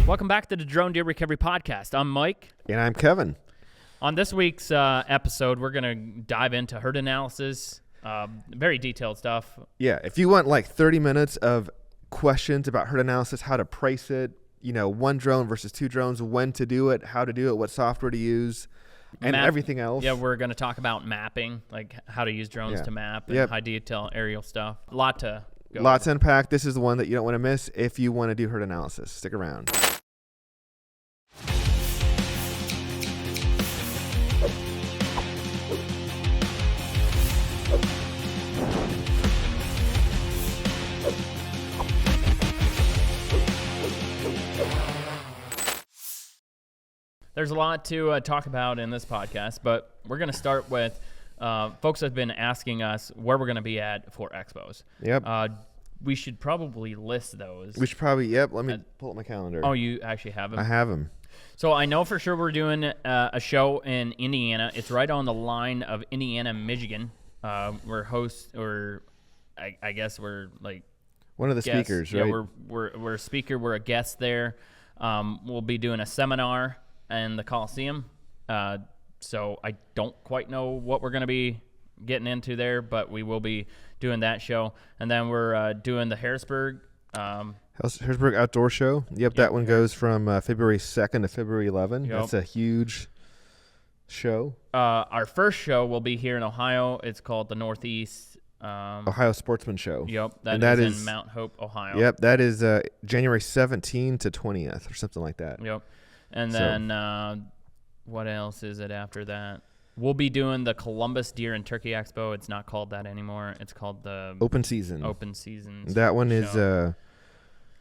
Welcome back to the Drone Deer Recovery Podcast. I'm Mike. And I'm Kevin. On this week's episode, we're going to dive into herd analysis, very detailed stuff. Yeah, if you want like 30 minutes of questions about herd analysis, how to price it, one drone versus two drones, when to do it, how to do it, what software to use, and everything else. Yeah, we're going to talk about mapping, like how to use drones to map and high detail aerial stuff. A lot to go Lots to unpack. This is the one that you don't want to miss if you want to do herd analysis. Stick around. There's a lot to talk about in this podcast, but we're going to start with folks have been asking us where we're going to be at for Expos. Yep. We should probably list those. We should probably, let me pull up my calendar. Oh, you actually have them? I have them. So I know for sure we're doing a show in Indiana. It's right on the line of Indiana, Michigan. We're host, or I guess we're like one of the guests. speakers, right? Yeah, we're a speaker. We're a guest there. We'll be doing a seminar in the Coliseum. So I don't quite know what we're going to be getting into there, but we will be doing that show. And then we're doing the Harrisburg. Harrisburg Outdoor Show. Yep, that one goes from February 2nd to February 11th. Yep. That's a huge show. Our first show will be here in Ohio. It's called the Northeast Ohio Sportsman Show. Yep, that is in Mount Hope, Ohio. Yep, that is January 17th to 20th or something like that. Yep. And then what else is it after that? We'll be doing the Columbus Deer and Turkey Expo. It's not called that anymore. It's called the Open Season. That one show. Is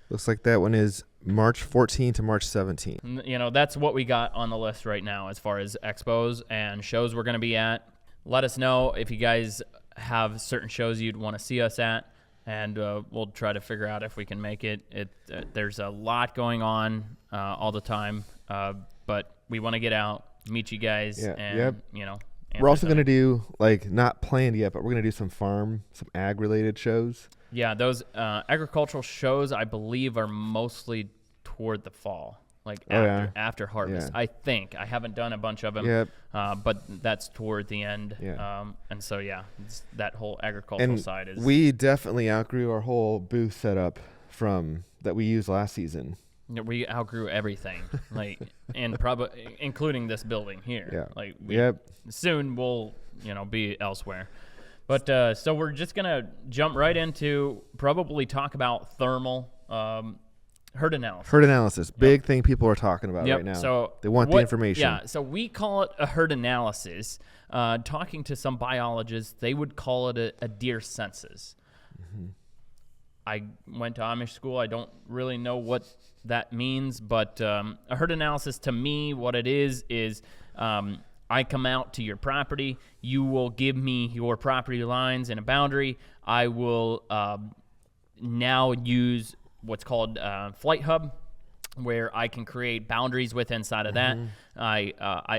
looks like that one is March 14th to March 17th. That's what we got on the list right now as far as expos and shows we're going to be at. Let us know if you guys have certain shows you'd want to see us at, and we'll try to figure out if we can make it. There's a lot going on all the time, but we want to get out, meet you guys, and we're also going to do, not planned yet, but we're going to do some ag related shows. Yeah, those agricultural shows I believe are mostly toward the fall, after harvest. I think I haven't done a bunch of them, but that's toward the end. And so it's that whole agricultural side is. We definitely outgrew our whole booth setup from that we used last season. We outgrew everything, and probably including this building here. Soon we'll be elsewhere. But so we're just gonna jump right into probably talk about thermal herd analysis. Herd analysis, big thing people are talking about right now. So they want the information. Yeah. So we call it a herd analysis. Talking to some biologists, they would call it a deer census. Mm-hmm. I went to Amish school. I don't really know what that means, but a herd analysis to me, what it is I come out to your property. You will give me your property lines and a boundary. I will now use what's called Flight Hub, where I can create boundaries inside of that. I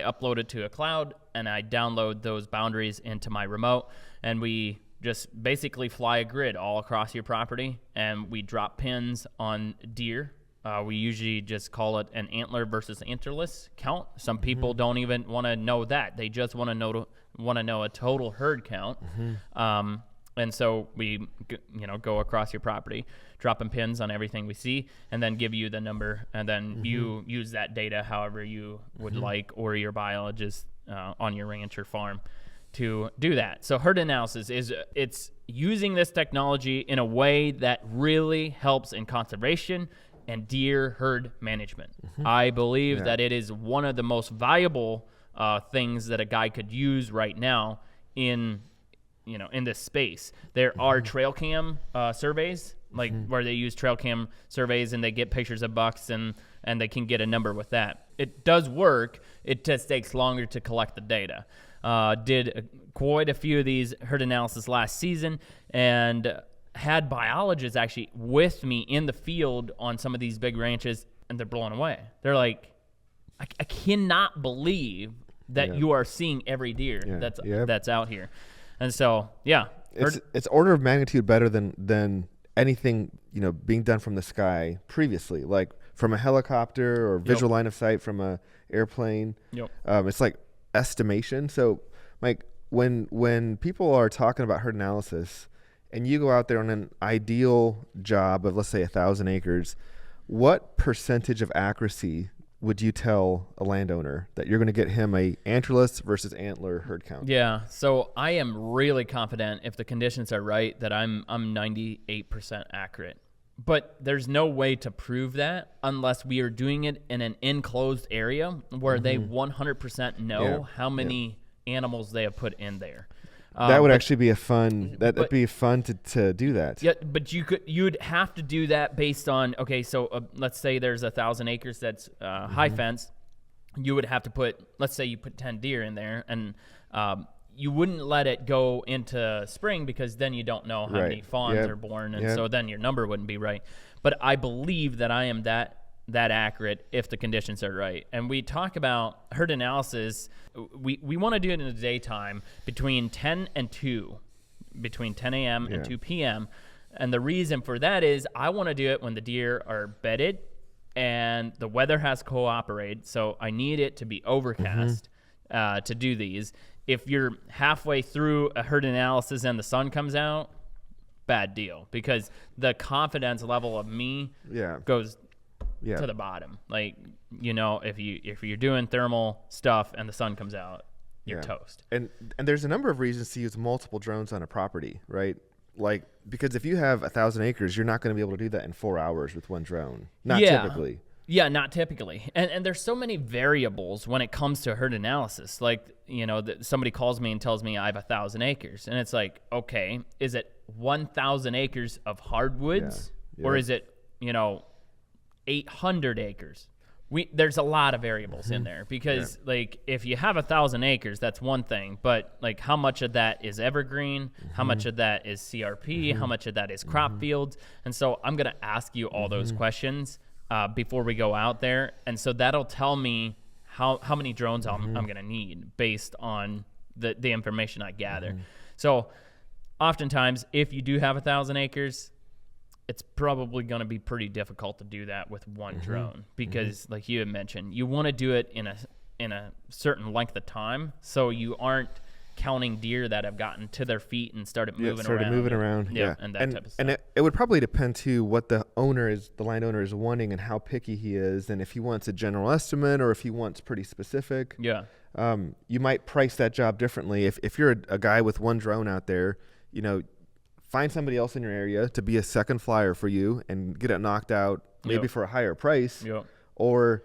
upload it to a cloud, and I download those boundaries into my remote, and we just basically fly a grid all across your property, and we drop pins on deer. We usually just call it an antler versus antlerless count. Some people don't even want to know that; they just want to know a total herd count. And so we, go across your property, dropping pins on everything we see, and then give you the number, and then you use that data however you would like, or your biologist on your ranch or farm to do that. So herd analysis it's using this technology in a way that really helps in conservation and deer herd management. I believe that it is one of the most valuable things that a guy could use right now in this space. There are trail cam surveys, where they use trail cam surveys and they get pictures of bucks and they can get a number with that. It does work. It just takes longer to collect the data. Did quite a few of these herd analysis last season, and had biologists actually with me in the field on some of these big ranches, and they're blown away. They're like, I cannot believe that you are seeing every deer that's out here. And so, it's order of magnitude better than anything being done from the sky previously. Like from a helicopter or visual line of sight from a airplane. Yep. It's like estimation. So, Mike, when people are talking about herd analysis, and you go out there on an ideal job of, let's say, 1,000 acres, what percentage of accuracy would you tell a landowner that you're going to get him a antlerless versus antler herd count? Yeah, so I am really confident if the conditions are right that I'm 98% accurate. But there's no way to prove that unless we are doing it in an enclosed area where they 100% know how many animals they have put in there. That would actually be that'd be fun to do that. Yeah, but you'd have to do that based on, okay, so let's say there's 1,000 acres that's high fence. You would have to put, let's say you put 10 deer in there, and you wouldn't let it go into spring because then you don't know how many fawns are born, and so then your number wouldn't be right. But I believe that I am that accurate if the conditions are right. And we talk about herd analysis. We want to do it in the daytime between 10 and 2, between 10 a.m. and 2 p.m. And the reason for that is I want to do it when the deer are bedded and the weather has cooperated. So I need it to be overcast to do these. If you're halfway through a herd analysis and the sun comes out, bad deal, because the confidence level of me goes to the bottom. Like, if you're doing thermal stuff and the sun comes out, you're toast. And there's a number of reasons to use multiple drones on a property, right? Like, because if you have 1,000 acres, you're not going to be able to do that in 4 hours with one drone. Not typically. Yeah, not typically. And there's so many variables when it comes to herd analysis. Like, somebody calls me and tells me I have 1,000 acres. And it's like, okay, is it 1,000 acres of hardwoods? Or is it, 800 acres? There's a lot of variables in there because like if you have 1,000 acres, that's one thing, but like how much of that is evergreen, how much of that is CRP, how much of that is crop fields. And so I'm going to ask you all those questions before we go out there. And so that'll tell me how many drones I'm going to need based on the information I gather. So oftentimes if you do have 1,000 acres, it's probably going to be pretty difficult to do that with one drone because, like you had mentioned, you want to do it in a certain length of time, so you aren't counting deer that have gotten to their feet and started moving around. And that type of stuff. And it would probably depend too what the landowner is wanting and how picky he is, and if he wants a general estimate or if he wants pretty specific. You might price that job differently. If you're a guy with one drone out there, find somebody else in your area to be a second flyer for you and get it knocked out maybe for a higher price or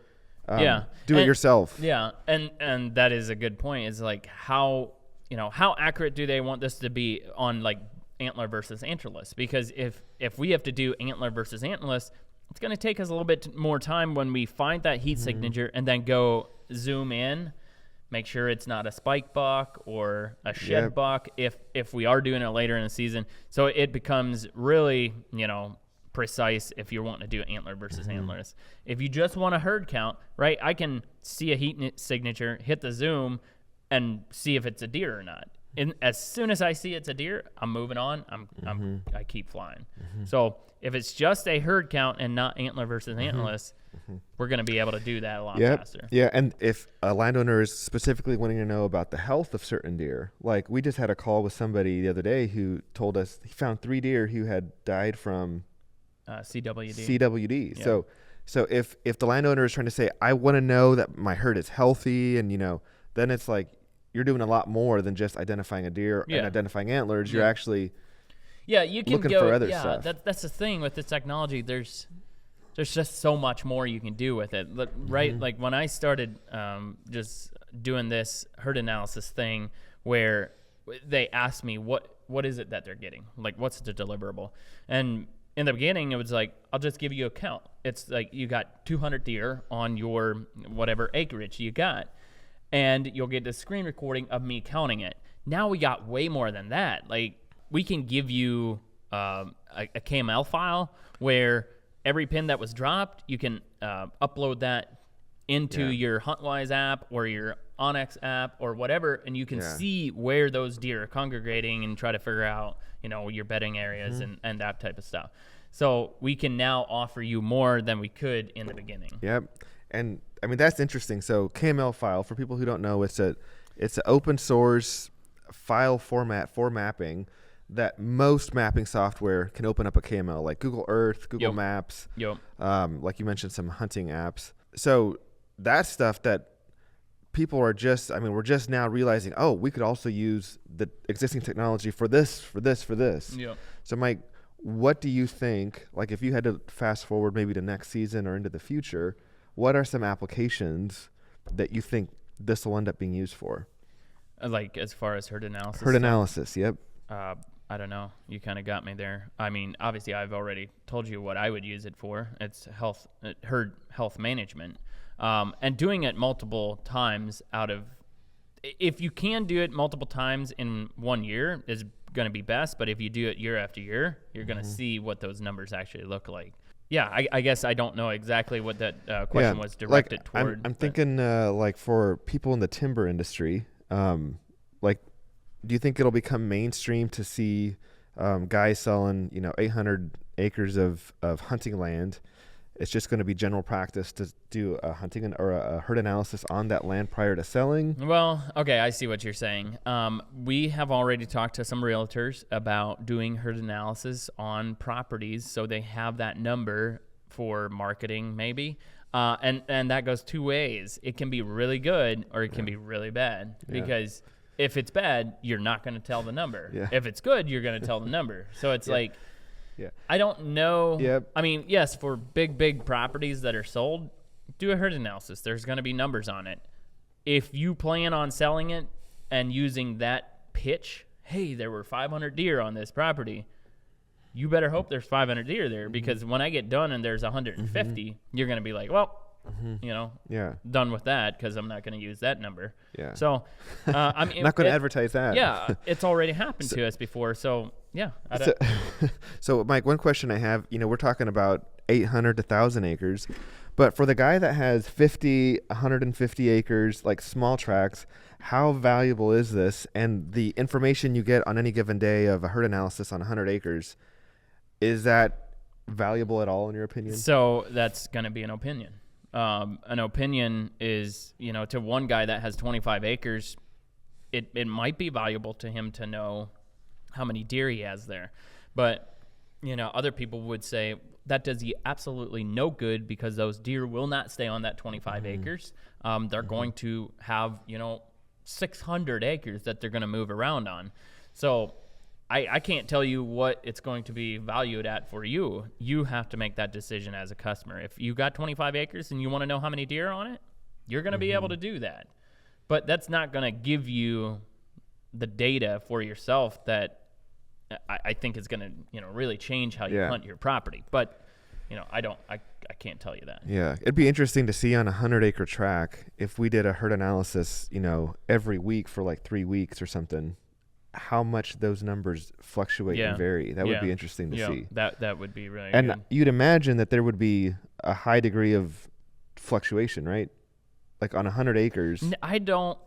do it yourself. Yeah. And that is a good point. Is like how accurate do they want this to be on like antler versus antlerless? Because if we have to do antler versus antlerless, it's going to take us a little bit more time when we find that heat signature and then go zoom in. Make sure it's not a spike buck or a shed buck if we are doing it later in the season. So it becomes really, precise if you're wanting to do antler versus antlerless. If you just want a herd count, right, I can see a heat signature, hit the zoom, and see if it's a deer or not. And as soon as I see it's a deer, I'm moving on. I keep flying. So if it's just a herd count and not antler versus antlerless, we're going to be able to do that a lot faster. Yeah, and if a landowner is specifically wanting to know about the health of certain deer, like we just had a call with somebody the other day who told us he found 3 deer who had died from CWD. Yeah. So if the landowner is trying to say, I want to know that my herd is healthy, and then it's like you're doing a lot more than just identifying a deer and identifying antlers. You're actually you can looking for other stuff. That's the thing with this technology. There's just so much more you can do with it, right? Like when I started just doing this herd analysis thing, where they asked me what is it that they're getting, like what's the deliverable, and in the beginning it was like I'll just give you a count. It's like you got 200 deer on your whatever acreage you got, and you'll get the screen recording of me counting it. Now we got way more than that. Like we can give you a KML file where every pin that was dropped, you can upload that into your HuntWise app or your Onyx app or whatever, and you can see where those deer are congregating and try to figure out, your bedding areas and that type of stuff. So we can now offer you more than we could in the beginning. Yep. And I mean, that's interesting. So KML file, for people who don't know, it's an open source file format for mapping that most mapping software can open up a KML, like Google Earth, Google Maps, like you mentioned, some hunting apps. So that's stuff that people are we're just now realizing, oh, we could also use the existing technology for this. Yep. So Mike, what do you think, like if you had to fast forward maybe to next season or into the future, what are some applications that you think this will end up being used for? Like as far as herd analysis? Herd analysis, yep. I don't know. You kind of got me there. I mean, obviously I've already told you what I would use it for. It's herd health management. And doing it multiple times if you can do it multiple times in 1 year is going to be best. But if you do it year after year, you're going to see what those numbers actually look like. Yeah, I guess I don't know exactly what that question was directed toward. I'm thinking like for people in the timber industry, like, do you think it'll become mainstream to see guys selling, 800 acres of hunting land? It's just going to be general practice to do a hunting or a herd analysis on that land prior to selling? Well, okay, I see what you're saying. We have already talked to some realtors about doing herd analysis on properties, so they have that number for marketing maybe. And that goes two ways. It can be really good or it can be really bad, because if it's bad, you're not going to tell the number. Yeah. If it's good, you're going to tell the number. So it's I don't know. Yep. I mean, yes, for big properties that are sold, do a herd analysis. There's going to be numbers on it. If you plan on selling it and using that pitch, hey, there were 500 deer on this property, you better hope there's 500 deer there, because when I get done and there's 150, you're going to be like, well, done with that, because I'm not going to use that number. Yeah. So, I mean, not going to advertise that. Yeah, it's already happened to us before. So, yeah. So, Mike, one question I have, we're talking about 800 to 1,000 acres, but for the guy that has 50, 150 acres, like small tracts, how valuable is this? And the information you get on any given day of a herd analysis on 100 acres, is that valuable at all in your opinion? So that's going to be an opinion. An opinion is, to one guy that has 25 acres, it might be valuable to him to know how many deer he has there. But, other people would say that does you absolutely no good, because those deer will not stay on that 25 acres. They're going to have, 600 acres that they're going to move around on. So I can't tell you what it's going to be valued at for you. You have to make that decision as a customer. If you got 25 acres and you want to know how many deer are on it, you're going to be able to do that. But that's not going to give you the data for yourself that I think is going to, really change how you hunt your property. But, I can't tell you that. Yeah. It'd be interesting to see on a 100-acre tract, if we did a herd analysis, every week for like 3 weeks or something, how much those numbers fluctuate and vary. That would be interesting to see. That would be really good. And you'd imagine that there would be a high degree of fluctuation, right? Like on 100 acres. I don't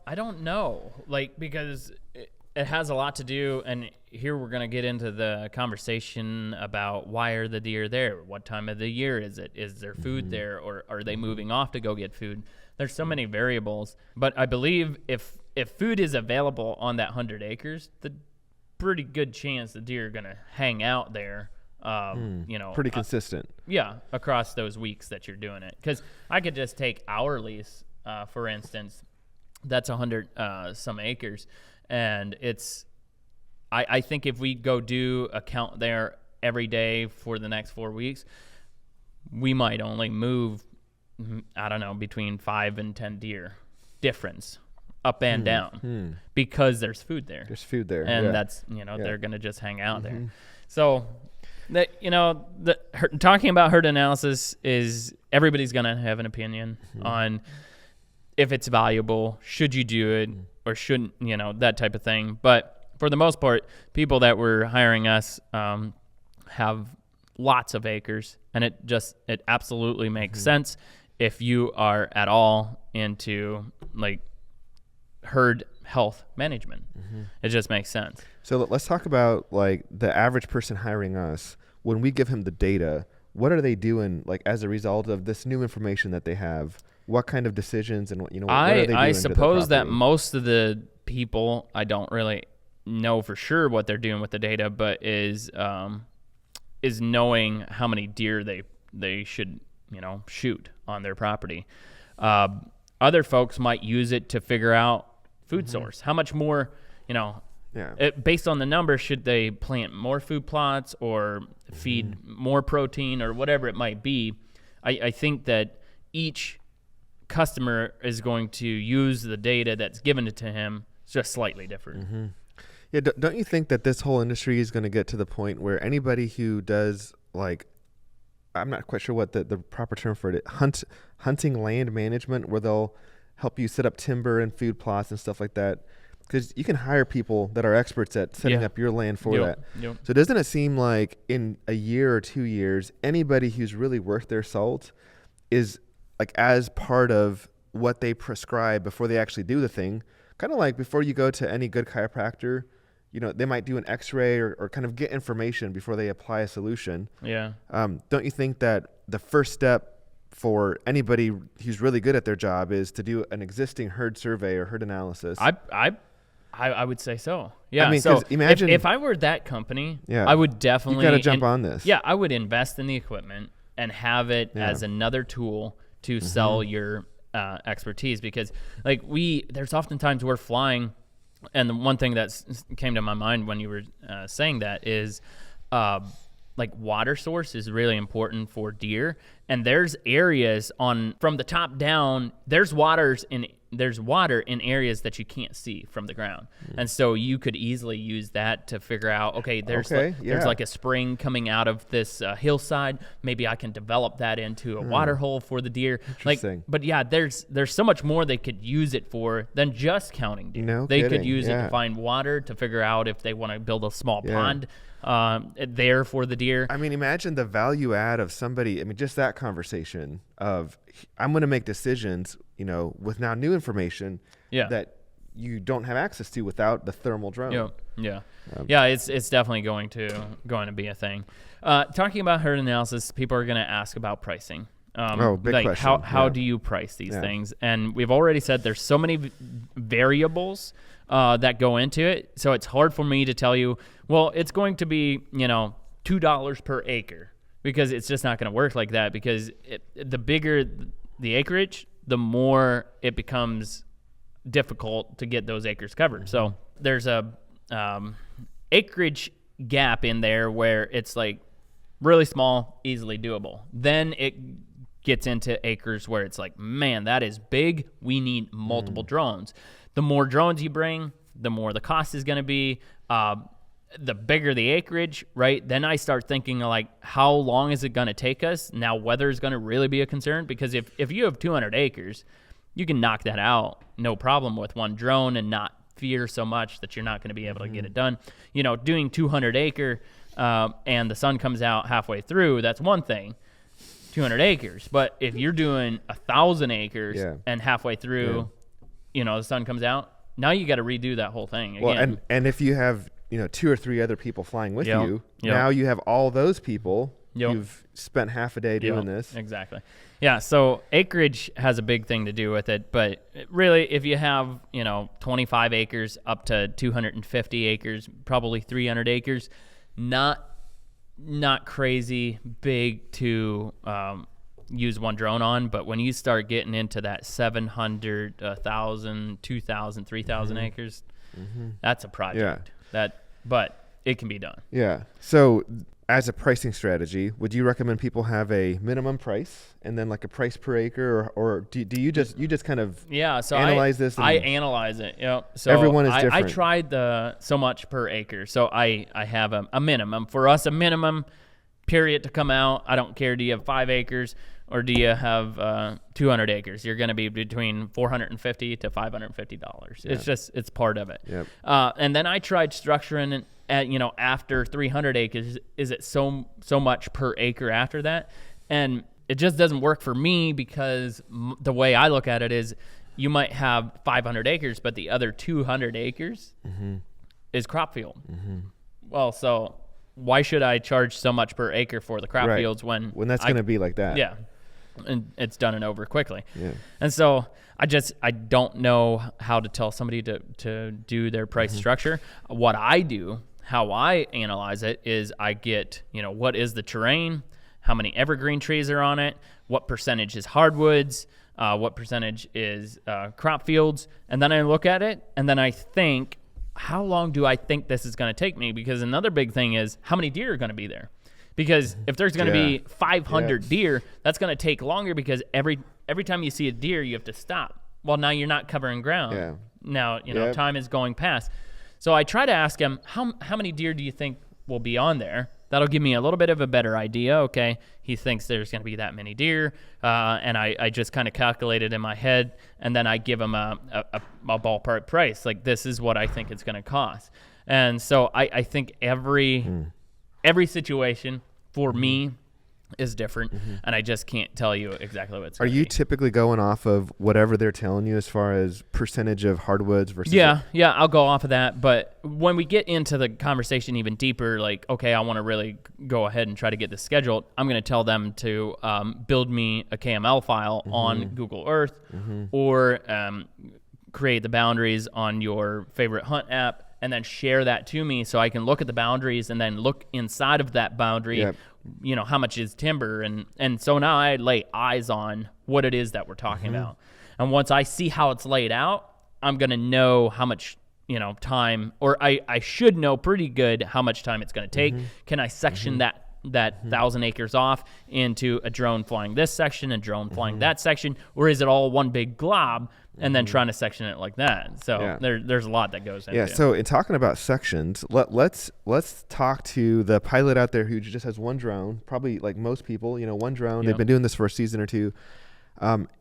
know. Like, because it has a lot to do, and here we're going to get into the conversation about why are the deer there? What time of the year is it? Is there food there, or are they moving off to go get food? There's so many variables, but I believe if food is available on that 100 acres, the pretty good chance the deer are going to hang out there. Pretty consistent. Across those weeks that you're doing it. Because I could just take our lease, for instance, that's 100 some acres, and I think if we go do a count there every day for the next 4 weeks, we might only move, I don't know, between 5 and 10 deer difference up and down, because there's food there. There's food there. And that's, they're going to just hang out there. So, talking about herd analysis is everybody's going to have an opinion on if it's valuable, should you do it or shouldn't, that type of thing. But for the most part, people that were hiring us have lots of acres, and it absolutely makes sense if you are at all into like herd health management. It just makes sense. So let's talk about like the average person hiring us. when we give him the data, what are they doing like as a result of this new information that they have? What kind of decisions and what are they doing? I suppose that most of the people, I don't really know for sure what they're doing with the data, but is knowing how many deer they should shoot on their property. Other folks might use it to figure out food source. How much more, based on the numbers, should they plant more food plots or feed more protein or whatever it might be? I think that each customer is going to use the data that's given to him just slightly different. Yeah, don't you think that this whole industry is going to get to the point where anybody who does I'm not quite sure what the proper term for it, hunting land management, where they'll help you set up timber and food plots and stuff like that, because you can hire people that are experts at setting up your land for that. So doesn't it seem like in a year or 2 years, anybody who's really worth their salt is as part of what they prescribe before they actually do the thing, kind of like before you go to any good chiropractor, they might do an x-ray or kind of get information before they apply a solution. Yeah. Don't you think that the first step for anybody who's really good at their job is to do an existing herd survey or herd analysis? I would say so. Yeah. I mean, so imagine if I were that company, I would definitely. You got to jump on this. Yeah, I would invest in the equipment and have it as another tool to sell your expertise, because there's oftentimes we're flying. And the one thing that came to my mind when you were saying that is water source is really important for deer. And there's areas from the top down, there's water in areas that you can't see from the ground. And so you could easily use that to figure out, okay, there's a spring coming out of this hillside. Maybe I can develop that into a water hole for the deer. But yeah, there's so much more they could use it for than just counting deer. They could use it to find water, to figure out if they want to build a small pond there for the deer. I mean, imagine the value add of somebody. I mean, just that conversation of, I'm going to make decisions, with now new information that you don't have access to without the thermal drone. It's definitely going to be a thing. Talking about herd analysis, people are going to ask about pricing. Big question. How do you price these things? And we've already said there's so many variables that go into it, so it's hard for me to tell you, well, it's going to be $2 per acre, because it's just not going to work like that, because the bigger the acreage, the more it becomes difficult to get those acres covered. So there's a acreage gap in there where it's really small, easily doable. Then it gets into acres where it's man, that is big. We need multiple drones. The more drones you bring, the more the cost is going to be. The bigger the acreage, right? Then I start thinking how long is it going to take us? Now, weather is going to really be a concern, because if you have 200 acres, you can knock that out, no problem, with one drone and not fear so much that you're not going to be able to get it done. Doing 200 acre and the sun comes out halfway through, that's one thing, 200 acres. But if you're doing 1,000 acres and halfway through, the sun comes out, now you got to redo that whole thing again. Well, and if you have 2 or 3 other people flying with you, now you have all those people. You've spent half a day doing this. Exactly. Yeah, so acreage has a big thing to do with it, but really if you have, 25 acres up to 250 acres, probably 300 acres, not crazy big to use one drone on, but when you start getting into that 700, 1,000, 2,000, 3,000 acres, that's a project. But it can be done. Yeah. So as a pricing strategy, would you recommend people have a minimum price and then a price per acre, or do you just kind of analyze this? I analyze it. So everyone is different. I tried the so much per acre. So I have a minimum. For us, a minimum period to come out. I don't care. Do you have 5 acres or do you have 200 acres? You're going to be between $450 to $550. It's part of it. Yep. And then I tried structuring it at, after 300 acres, is it so much per acre after that? And it just doesn't work for me, because the way I look at it is you might have 500 acres, but the other 200 acres is crop field. Well, so why should I charge so much per acre for the crop fields when that's going to be like that? Yeah. And it's done and over quickly. Yeah. And so I don't know how to tell somebody to do their price structure. What I do, how I analyze it, is I get, what is the terrain, how many evergreen trees are on it, what percentage is hardwoods, what percentage is crop fields, and then I look at it, and then I think, how long do I think this is going to take me? Because another big thing is, how many deer are going to be there? Because if there's going to be 500 deer, that's going to take longer, because every time you see a deer, you have to stop. Well, now you're not covering ground. Yeah. Now, time is going past. So I try to ask him, how many deer do you think will be on there? That'll give me a little bit of a better idea. Okay, he thinks there's going to be that many deer, and I just kind of calculated in my head, and then I give him a ballpark price. Like, this is what I think it's going to cost. And so I think every situation for me is different, and I just can't tell you exactly what it's going to be. Are you typically going off of whatever they're telling you as far as percentage of hardwoods versus? Yeah, I'll go off of that. But when we get into the conversation even deeper, like, okay, I want to really go ahead and try to get this scheduled, I'm going to tell them to build me a KML file on Google Earth, or create the boundaries on your favorite hunt app, and then share that to me so I can look at the boundaries and then look inside of that boundary, how much is timber. And so now I lay eyes on what it is that we're talking about. And once I see how it's laid out, I'm going to know how much, time, or I should know pretty good how much time it's going to take. Can I section that 1,000 acres off into a drone flying this section, a drone flying that section, or is it all one big glob and then trying to section it like that? So there's a lot that goes into it. Yeah, so in talking about sections, let's talk to the pilot out there who just has one drone, probably like most people, one drone. They've been doing this for a season or two.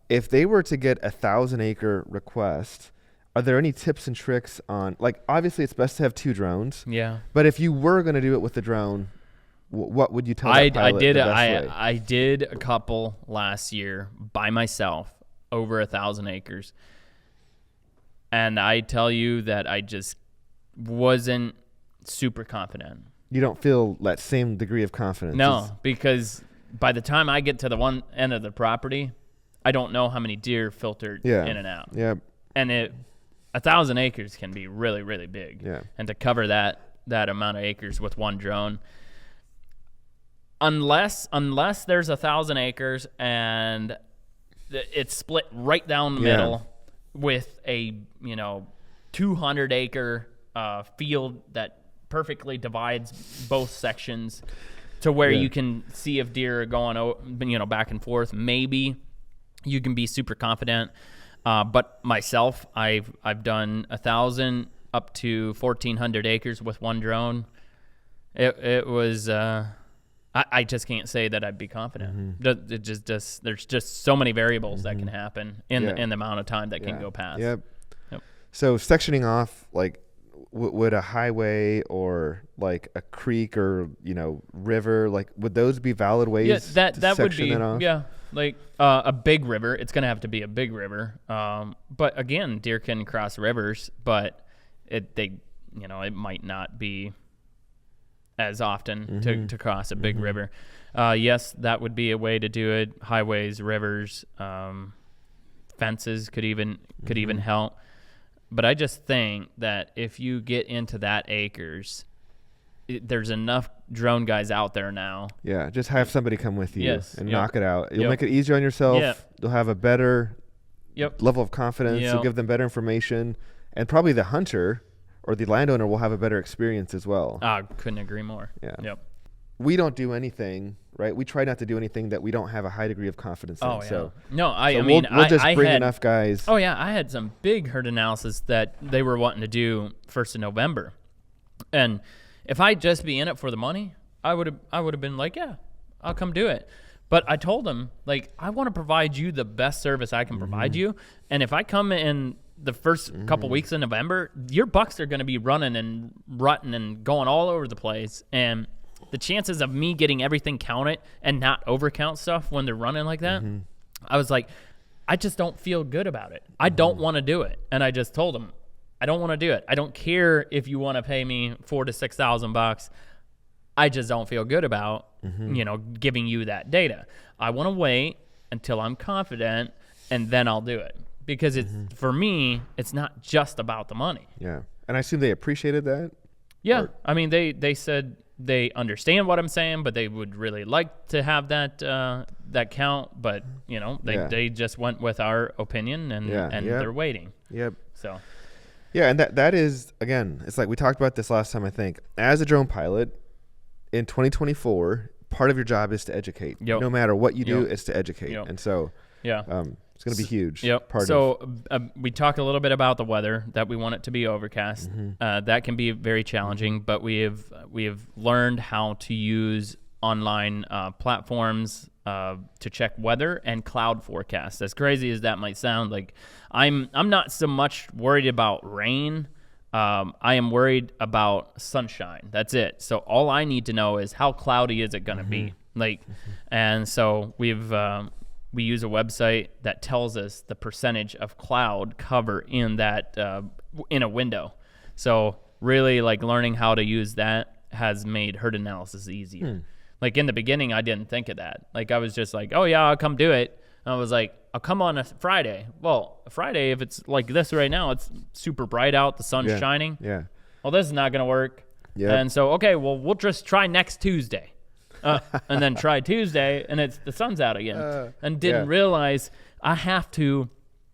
If they were to get 1,000-acre request, are there any tips and tricks on, like, obviously it's best to have 2 drones. Yeah. But if you were going to do it with the drone, what would you tell that pilot the best way? I did a couple last year by myself, over 1,000 acres. And I tell you that I just wasn't super confident. You don't feel that same degree of confidence? No, because by the time I get to the one end of the property, I don't know how many deer filtered in and out. Yeah. And 1,000 acres can be really, really big. Yeah. And to cover that amount of acres with one drone, unless there's 1,000 acres and it's split right down the middle with a 200-acre field that perfectly divides both sections to where you can see if deer are going back and forth, maybe you can be super confident. But myself, I've done 1,000 up to 1,400 acres with one drone. It was I just can't say that I'd be confident. It just there's just so many variables that can happen in the amount of time that can go past. Yep. So sectioning off, like, would a highway or like a creek or river, like, would those be valid ways? Yeah, that to would be that off? like a big river. It's gonna have to be a big river. But again, deer can cross rivers, but it might not be as often to cross a big river. Yes, that would be a way to do it. Highways, rivers, fences could even help. But I just think that if you get into that acres, there's enough drone guys out there now. Yeah, just have somebody come with you and knock it out. You'll Yep. make it easier on yourself. Yep. You'll have a better level of confidence. Yep. You'll give them better information. And probably the hunter or the landowner will have a better experience as well. Couldn't agree more. Yeah. Yep. We don't do anything, right? We try not to do anything that we don't have a high degree of confidence in. So I mean, we'll just bring had enough guys. Oh yeah, I had some big herd analysis that they were wanting to do 1st of November, and if I'd just be in it for the money, I would have been like, yeah, I'll come do it. But I told them, like, I want to provide you the best service I can provide you, and if I come in the first couple weeks in November, your bucks are going to be running and rutting and going all over the place, and the chances of me getting everything counted and not overcount stuff when they're running like that, I was like, I just don't feel good about it. I don't want to do it. And I just told them, I don't want to do it. I don't care if you want to pay me $4,000 to $6,000. I just don't feel good about, giving you that data. I want to wait until I'm confident, and then I'll do it. Because for me, it's not just about the money. Yeah. And I assume they appreciated that? Yeah. Or? I mean, they said they understand what I'm saying, but they would really like to have that count. But, they just went with our opinion, and they're waiting. Yep. So. Yeah, and that is, again, it's like we talked about this last time, I think. As a drone pilot, in 2024, part of your job is to educate. Yep. No matter what you do, it's to educate. Yep. And so it's going to be huge. Yep. We talked a little bit about the weather, that we want it to be overcast. That can be very challenging, but we have learned how to use online platforms to check weather and cloud forecasts. As crazy as that might sound, like I'm not so much worried about rain. I am worried about sunshine. That's it. So all I need to know is how cloudy is it going to be. And so we use a website that tells us the percentage of cloud cover in that in a window. So really, like, learning how to use that has made herd analysis easier. Like, in the beginning, I didn't think of that. Like, I was just like, oh yeah, I'll come do it. And I was like, I'll come on a Friday. Well, a Friday, if it's like this right now, it's super bright out, the sun's shining. Yeah. Well, this is not going to work. Yeah. And so, okay, well, we'll just try next Tuesday. And then try Tuesday, and the sun's out again. And didn't realize I have to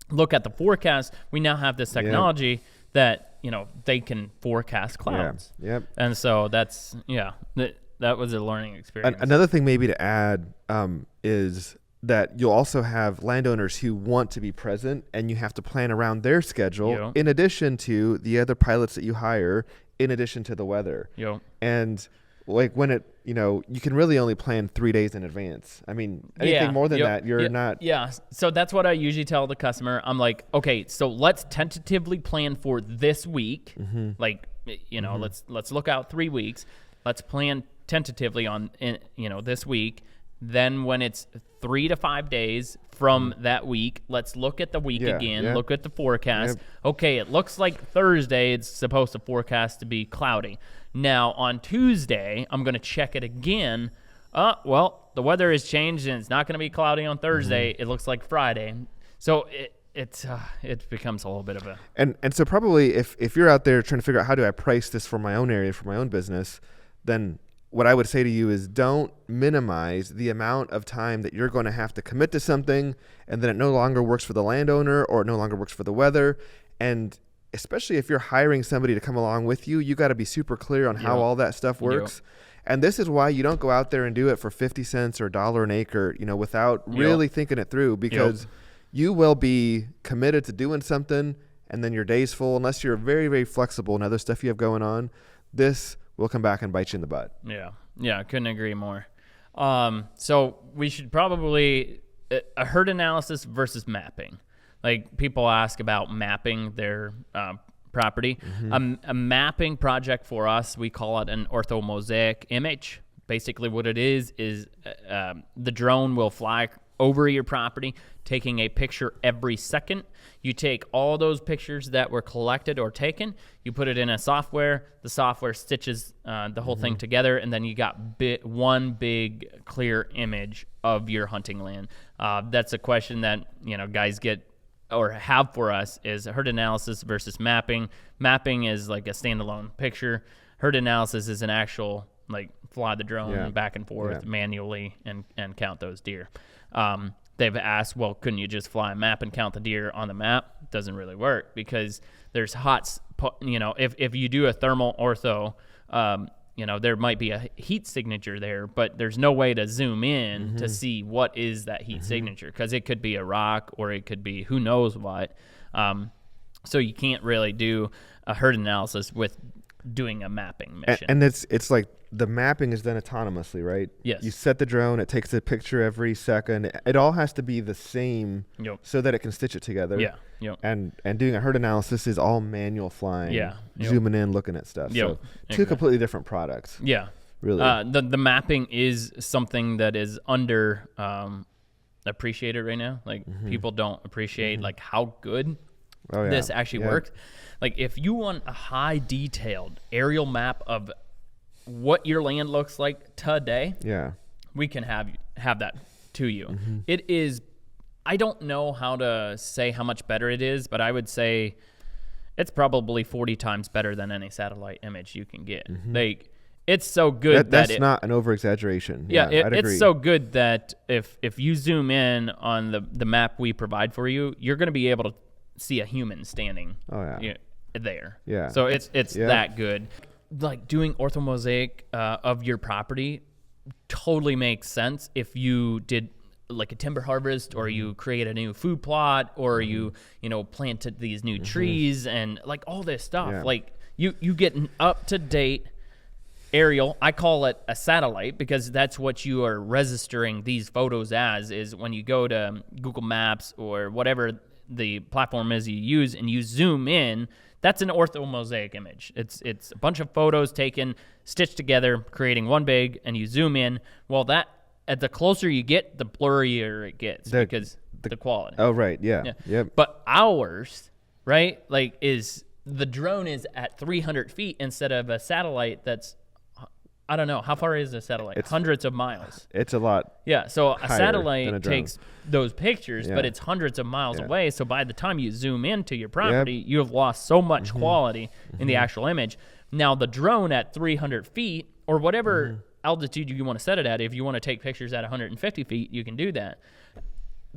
look at the forecast. We now have this technology that, they can forecast clouds. Yeah. Yep. And so that's, that was a learning experience. Another thing maybe to add is that you'll also have landowners who want to be present, and you have to plan around their schedule in addition to the other pilots that you hire, in addition to the weather. And like when you can really only plan 3 days in advance. I mean, anything more than that, you're not. Yeah. So that's what I usually tell the customer. I'm like, okay, so let's tentatively plan for this week. Like, let's look out 3 weeks. Let's plan tentatively on, this week. Then when it's 3 to 5 days from that week, let's look at the week again, look at the forecast. Okay, it looks like Thursday it's supposed to forecast to be cloudy. Now, on Tuesday, I'm going to check it again. Well, the weather has changed, and it's not going to be cloudy on Thursday. It looks like Friday. So it becomes a little bit of a... And so probably if you're out there trying to figure out how do I price this for my own area, for my own business, then what I would say to you is don't minimize the amount of time that you're going to have to commit to something, and then it no longer works for the landowner or it no longer works for the weather. And especially if you're hiring somebody to come along with you, you got to be super clear on how all that stuff works. And this is why you don't go out there and do it for 50 cents or $1 an acre, without really thinking it through, because you will be committed to doing something, and then your day's full. Unless you're very, very flexible and other stuff you have going on, this will come back and bite you in the butt. Yeah, I couldn't agree more. So we should probably a herd analysis versus mapping. Like, people ask about mapping their property. A mapping project for us, we call it an orthomosaic image. Basically what it is the drone will fly over your property, taking a picture every second. You take all those pictures that were collected or taken, you put it in a software, the software stitches the whole thing together, and then you got one big clear image of your hunting land. That's a question that guys get or have for us, is herd analysis versus mapping. Mapping is like a standalone picture. Herd analysis is an actual, like, fly the drone back and forth manually and count those deer. They've asked, well, couldn't you just fly a map and count the deer on the map? Doesn't really work, because there's if you do a thermal ortho, there might be a heat signature there, but there's no way to zoom in to see what is that heat signature, because it could be a rock or it could be who knows what. So you can't really do a herd analysis with doing a mapping mission. And it's like the mapping is done autonomously, right? Yes. You set the drone, it takes a picture every second. It all has to be the same so that it can stitch it together. And doing a herd analysis is all manual flying, zooming in, looking at stuff. So two completely different products. Really. The mapping is something that is under appreciated right now. Like, people don't appreciate like how good this actually works. Like, if you want a high detailed aerial map of what your land looks like today, yeah, we can have that to you. Mm-hmm. It is, I don't know how to say how much better it is, but I would say it's probably 40 times better than any satellite image you can get. Mm-hmm. Like, it's so good that's not an over-exaggeration. Yeah, I'd agree. it's so good that if you zoom in on the map we provide for you, you're going to be able to see a human standing there. Yeah. So it's that good. Like, doing orthomosaic of your property totally makes sense if you did like a timber harvest, or you create a new food plot, or you planted these new trees and like all this stuff. Yeah. Like you get an up-to-date aerial. I call it a satellite because that's what you are registering these photos as, is when you go to Google Maps or whatever the platform is you use and you zoom in, that's an orthomosaic image. It's a bunch of photos taken, stitched together, creating one big, and you zoom in. Well, that the closer you get, the blurrier it gets because the quality. Oh, right. Yeah. Yep. But ours, right, like, is the drone is at 300 feet instead of a satellite that's, I don't know. How far is a satellite? It's hundreds of miles. It's a lot. Yeah, so a satellite a drone. takes those pictures, but it's hundreds of miles away. So by the time you zoom into your property, you have lost so much quality in the actual image. Now, the drone at 300 feet, or whatever altitude you want to set it at, if you want to take pictures at 150 feet, you can do that.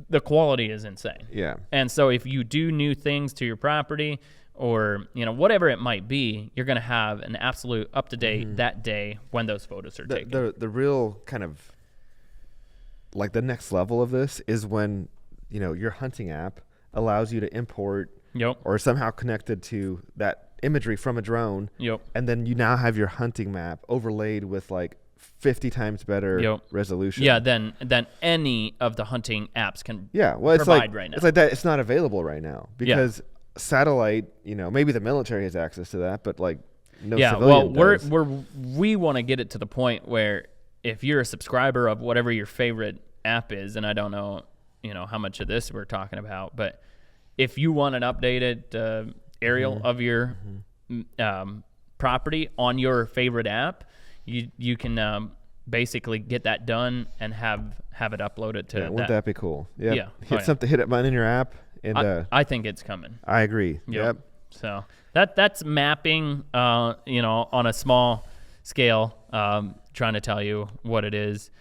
The quality is insane. Yeah. And so if you do new things to your property, or whatever it might be, you're going to have an absolute up-to-date that day when those photos are taken. The real kind of, like, the next level of this is when, your hunting app allows you to import or somehow connected to that imagery from a drone. Yep. And then you now have your hunting map overlaid with, like, 50 times better resolution. Yeah, than any of the hunting apps can provide right now. It's like that. It's not available right now because satellite, maybe the military has access to that, but like no civilian does. We want to get it to the point where if you're a subscriber of whatever your favorite app is, and I don't know, how much of this we're talking about, but if you want an updated aerial of your property on your favorite app, you can basically get that done and have it uploaded to. Wouldn't that be cool? Yep. Yeah. Hit a button in your app. And I think it's coming. I agree. Yep. So that's mapping, on a small scale, trying to tell you what it is.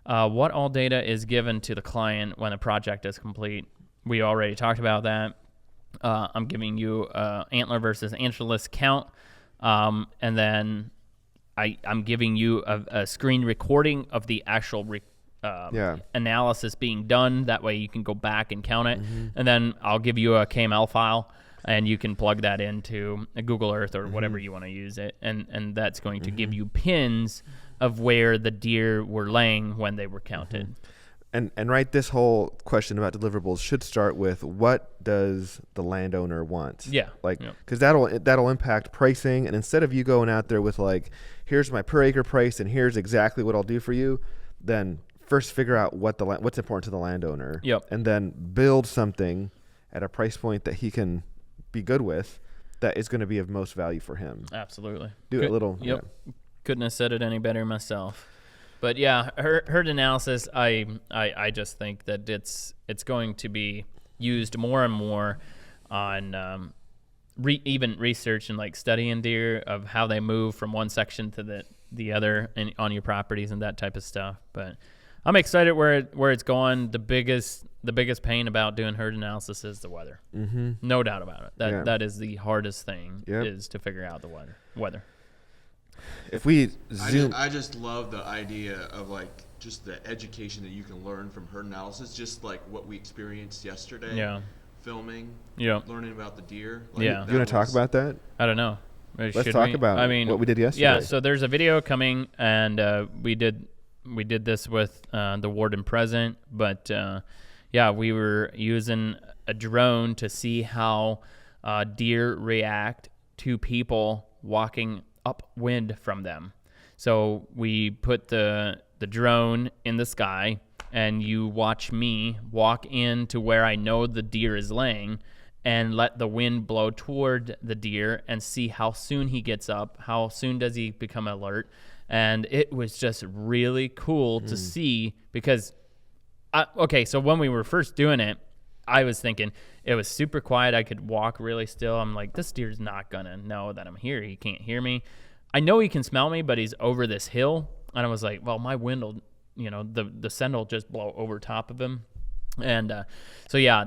What all data is given to the client when a project is complete. We already talked about that. I'm giving you antler versus antlerless count. And then I'm giving you a screen recording of the actual analysis being done. That way you can go back and count it. And then I'll give you a KML file, and you can plug that into a Google Earth or whatever you want to use it. And that's going to give you pins of where the deer were laying when they were counted. And right, this whole question about deliverables should start with, what does the landowner want? Yeah. Like, because that'll impact pricing. And instead of you going out there with like, here's my per acre price and here's exactly what I'll do for you, then first figure out what's important to the landowner. Yep. And then build something at a price point that he can be good with, that is going to be of most value for him. Absolutely. Do a little. Yep. Yeah. Couldn't have said it any better myself. But yeah, herd analysis, I just think that it's going to be used more and more on even research and like studying deer, of how they move from one section to the other on your properties and that type of stuff. But I'm excited where it's going. The biggest pain about doing herd analysis is the weather. No doubt about it. That is the hardest thing, is to figure out the weather. If we zoom, I just love the idea of like just the education that you can learn from herd analysis, just like what we experienced yesterday. Yeah. Filming. Yeah. Learning about the deer. Like, you want to talk about that? I don't know. Let's talk about what we did yesterday. Yeah. So there's a video coming, and we did this with the warden present, but we were using a drone to see how deer react to people walking upwind from them. So we put the drone in the sky, and you watch me walk into where I know the deer is laying, and let the wind blow toward the deer and see how soon he gets up, how soon does he become alert, And it was just really cool to see because, so when we were first doing it, I was thinking it was super quiet. I could walk really still. I'm like, this deer's not going to know that I'm here. He can't hear me. I know he can smell me, but he's over this hill. And I was like, well, my wind will, the scent will just blow over top of him. And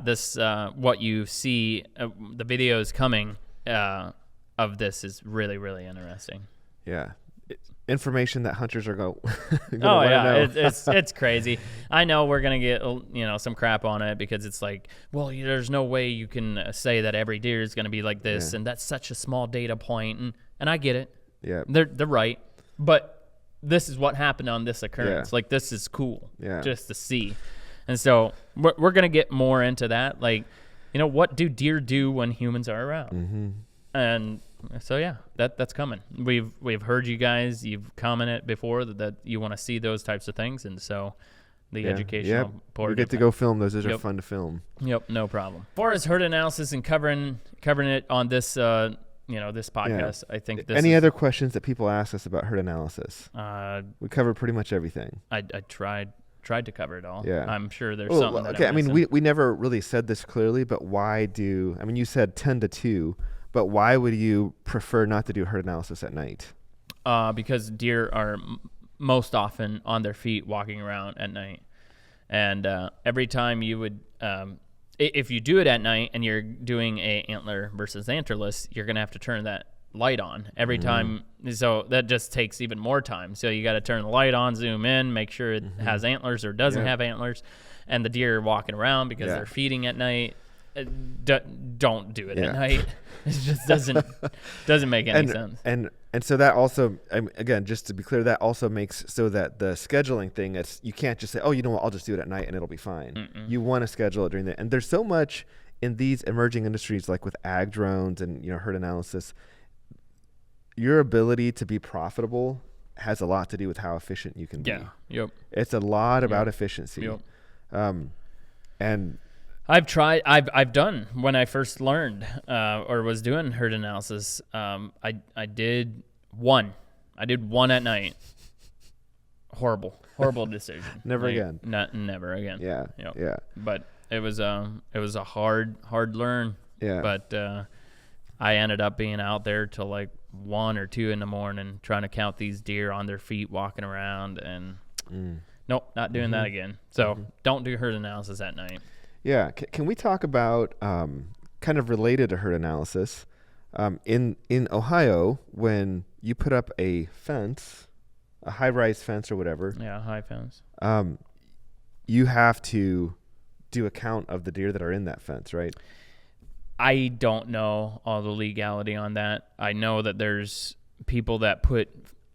this, what you see, the videos coming of this is really, really interesting. Yeah. Information that hunters are going to know. It's crazy. I know we're going to get, some crap on it because it's like, well, there's no way you can say that every deer is going to be like this. And that's such a small data point. And I get it. Yeah. They're right. But this is what happened on this occurrence. Like, this is cool just to see. And so we're going to get more into that. Like, what do deer do when humans are around? Mm-hmm. And so, that's coming. We've heard you guys. You've commented before that you want to see those types of things. And so the educational part. We get to go film those. Those are fun to film. Yep, no problem. As far as herd analysis and covering it on this, this podcast, I think this Any other questions that people ask us about herd analysis? We covered pretty much everything. I tried to cover it all. Yeah. I'm sure there's something that I mean, we never really said this clearly, but you said 10 to 2, but why would you prefer not to do herd analysis at night? Because deer are most often on their feet walking around at night. And every time you would, if you do it at night and you're doing a antler versus antlerless, you're going to have to turn that light on every time. So that just takes even more time. So you got to turn the light on, zoom in, make sure it has antlers or doesn't have antlers. And the deer are walking around because they're feeding at night. Don't do it at night. It just doesn't make any sense. And so that also, again, just to be clear, that also makes so that the scheduling thing, you can't just say, oh, you know what, I'll just do it at night and it'll be fine. Mm-mm. You want to schedule it during the, and there's so much in these emerging industries, like with ag drones and herd analysis. Your ability to be profitable has a lot to do with how efficient you can be. Yeah. Yep. It's a lot about efficiency. Yep. And I've done when I first learned or was doing herd analysis. I did one at night. Horrible decision. Never again. Never again. Yeah. Yep. Yeah. But it was a hard learn. Yeah. But I ended up being out there till like 1 or 2 in the morning trying to count these deer on their feet walking around, and nope, not doing that again. So don't do herd analysis at night. Yeah. Can we talk about kind of related to herd analysis? In Ohio, when you put up a fence, a high-rise fence or whatever. Yeah, high fence. You have to do a count of the deer that are in that fence, right? I don't know all the legality on that. I know that there's people that put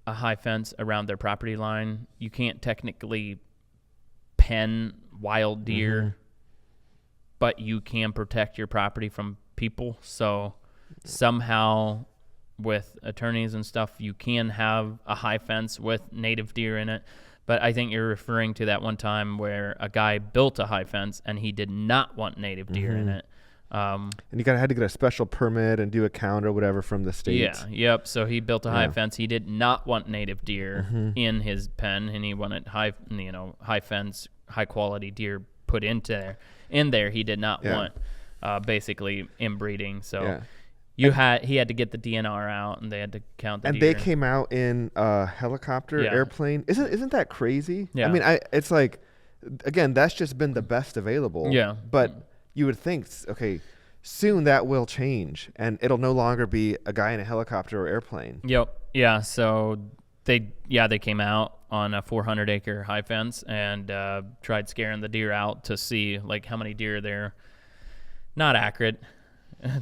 a high fence around their property line. You can't technically pen wild deer, but you can protect your property from people. So somehow with attorneys and stuff, you can have a high fence with native deer in it. But I think you're referring to that one time where a guy built a high fence and he did not want native deer in it. And you had to get a special permit and do a count or whatever from the state. Yeah, yep. So he built a high fence. He did not want native deer in his pen, and he wanted high fence, high quality deer put in there. He did not want basically inbreeding. So he had to get the DNR out, and they had to count the deer. And they came out in a helicopter, airplane. Isn't that crazy? Yeah. I mean, it's like, again, that's just been the best available. Yeah. But you would think, okay, soon that will change, and it'll no longer be a guy in a helicopter or airplane. Yep. Yeah. So they came out on a 400-acre high fence and tried scaring the deer out to see like how many deer there. Not accurate.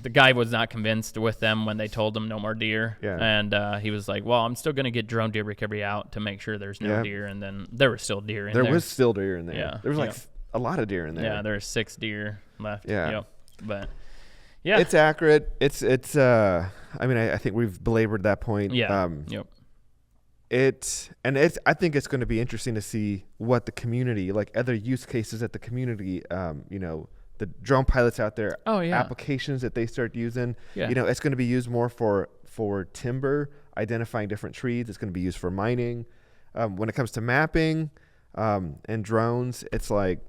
The guy was not convinced with them when they told him no more deer. Yeah. And he was like, well, I'm still going to get drone deer recovery out to make sure there's no deer. And then there were still deer in there. There was still deer in there. Yeah. There was like a lot of deer in there. Yeah, there's 6 deer left. Yeah. Yep. But yeah. It's accurate. It's I mean, I think we've belabored that point. Yeah. Yep. I think it's going to be interesting to see what the community, like other use cases that the community, the drone pilots out there, applications that they start using. Yeah. It's going to be used more for timber. identifying different trees. It's going to be used for mining. When it comes to mapping and drones, it's like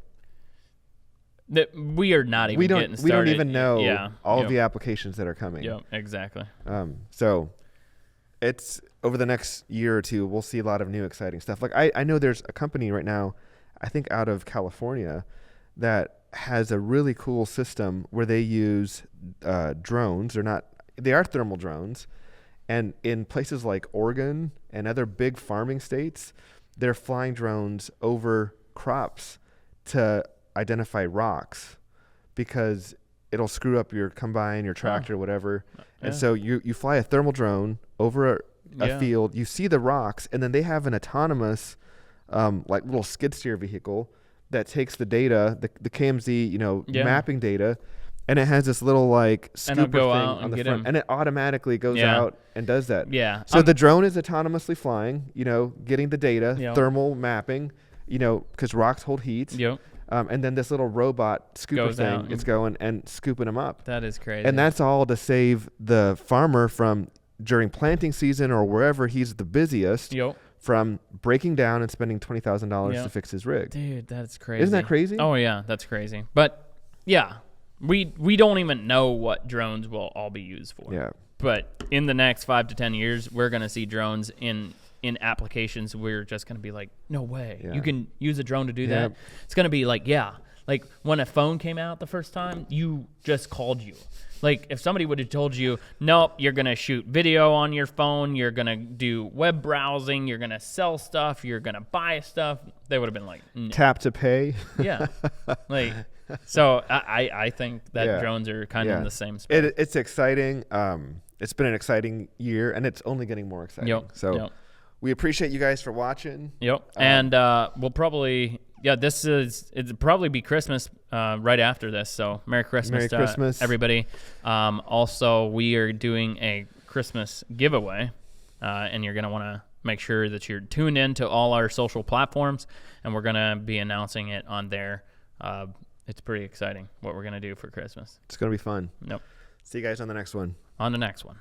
we are not even getting started. We don't even know all of the applications that are coming. Yeah, exactly. So it's over the next year or two, we'll see a lot of new exciting stuff. Like I know there's a company right now, I think out of California, that has a really cool system where they use drones. They are thermal drones. And in places like Oregon and other big farming states, they're flying drones over crops to identify rocks because it'll screw up your combine, your tractor, whatever. And so you fly a thermal drone over a field, you see the rocks, and then they have an autonomous like little skid steer vehicle that takes the data, the KMZ, mapping data, and it has this little like scooper thing on the front, and it automatically goes out and does that. Yeah. So the drone is autonomously flying, getting the data, thermal mapping, because rocks hold heat. Yep. And then this little robot scooper thing is going and scooping them up. That is crazy. And that's all to save the farmer from, during planting season or wherever he's the busiest, from breaking down and spending $20,000 to fix his rig. Dude, that's crazy. Isn't that crazy? Oh, yeah, that's crazy. But, yeah, we don't even know what drones will all be used for. Yeah. But in the next 5 to 10 years, we're going to see drones in applications. We're just going to be like, no way. Yeah. You can use a drone to do that? It's going to be like, like when a phone came out the first time, you just called you. Like if somebody would have told you, nope, you're going to shoot video on your phone, you're going to do web browsing, you're going to sell stuff, you're going to buy stuff, they would have been like, no. Tap to pay. Yeah. Like, so I think that drones are kind of in the same space. It's exciting. It's been an exciting year, and it's only getting more exciting. We appreciate you guys for watching. And we'll probably... Yeah, it'll probably be Christmas right after this. So Merry Christmas to everybody. Also, we are doing a Christmas giveaway, and you're going to want to make sure that you're tuned in to all our social platforms, and we're going to be announcing it on there. It's pretty exciting what we're going to do for Christmas. It's going to be fun. Yep. See you guys on the next one. On the next one.